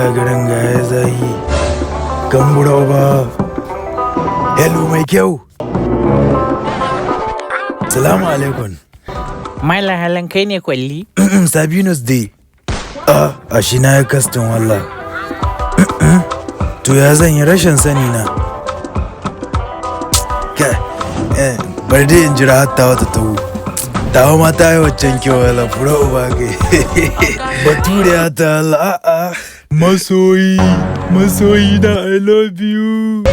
wallahi garin ga ya zahi kan bura ba. Hello mai kyau. Salamu alaikum. Malam halin kai ne Kwalli? Sabinus dai. A shi na ya kastin wallah. To ya zan yi rashin sani na. Bari dai in jira hatta wata tawo. Tawo ma ta yi waccan kyau wala fura uba kai. Bature ya ta Allah. Masoyi da I love you.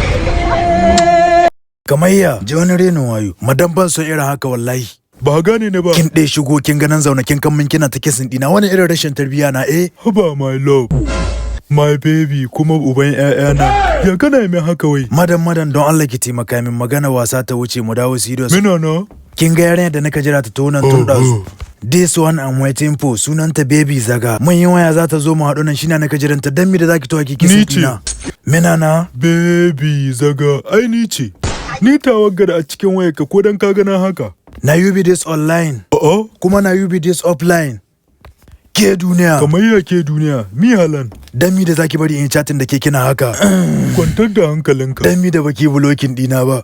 Kamayya, ji wani renin wayo. Madan ban son irin haka wallahi. Ba gane ne ba. Kin ɗaya shigo kin ganin zaune kin kan min kina ta kisin ɗina wani irin rashin tarbiyya na Haba my love. My baby kuma uban ƴaƴana. Ya kana min haka wai? Madan don Allah ki taimaka min magana wasa ta wuce mu dawo serious. Mina na? Kin ga yarinya da naka jira ta tonan tun ɗazu. This one I'm waiting for sunanta baby zaga. Mun yi waya za ta zo mu haɗu nan shine naka jiranta dan mi da zaki to ki kisin ɗina. Mina na? Baby zaga ai ni ce. Ni tawaggada a cikin wayarka ko dan ka gana haka. Na you be this online. Kuma na you be this offline. Ke duniya. Kamar ya ke duniya, mi halan. Dan mi da zaki bari in chatin da ke kina haka. Kwantar da hankalinka. Dan mi da baki blocking dina ba.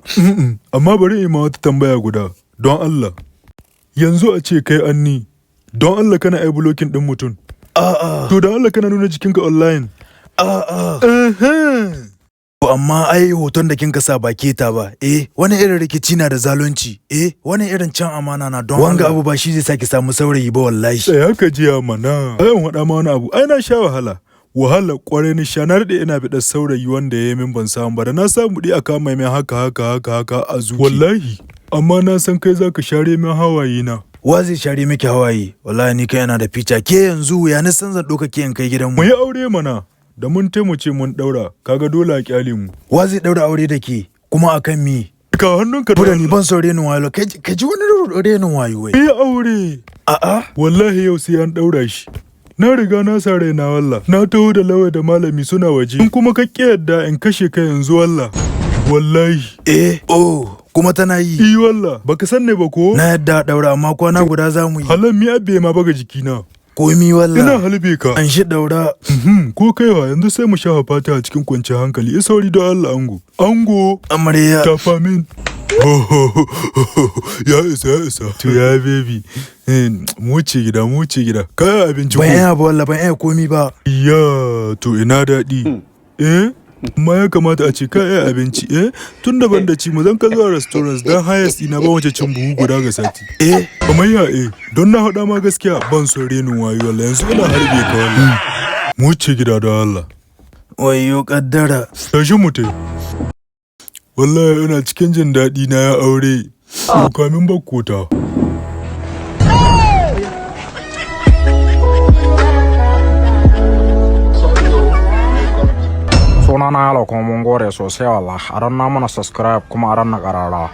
Amma bari in ma wata tambaya guda. Don Allah. Yanzu a ce kai anni. Don Allah kana ai blocking din mutum. To don Allah kana nuna jikinka online. Amma ai hoton da kinka sa ba keta ba wani irin rikici na da zalunci wani irin can amana na don wanga abu ba shi zai saki samu saurayi ba wallahi sai haka jiya mana ai wada ma wani abu ai na sha wahala kwarai ni sha na rade ina bidar saurayi wanda yayi min ban samu ba da na samu di aka mai haka a zuci wallahi amma na san kai zaka share min hawaye na wa zai share miki hawaye wallahi ni kai yana da fica ke yanzu ya ni san zan doka ke in kai gidan mu yi aure mana da mun taimace mun daura kaga dole a kyale mu wa zai daura aure da ke kuma akan mi ka hannunka da ni ban so renin wayo ka ji wani renin wayo wai aure wallahi yau sai an daura shi na riga na sa raina wallah na taho da lawai da malami suna waje in kuma ka yadda in kashe ka yanzu wallah wallahi kuma tana yi wallah baka san ne ba ko na yadda daura amma kwana guda za mu yi halan mi abbe ma baga jikina komi wallah ina halbe ka an shi daura ko kaiwa yanzu sai mu shafa fata a cikin kwanciyar hankali sauri don Allah ango amarya ta famin ya isa to ya baby mu wuce gida kai abinci ban iya ba wallah ban iya komi ba ya to ina daɗi amma ya kamata a ce ka yi abinci tun da ban da ci mu zan ka zuwa restaurants don hayas ina ba wace cin buhu guda ga sati kamar ya don na haɗa ma gaskiya ban son renin wayo wallahi yanzu ina harbe ka wallahi mu wuce gida da Allah wayo kaddara tashi mu tai wallahi ina cikin jin daɗi na ya aure kamin bakkota sunana yalo kuma mun gore sosai wallah a ran na mana subscribe kuma a ran na karara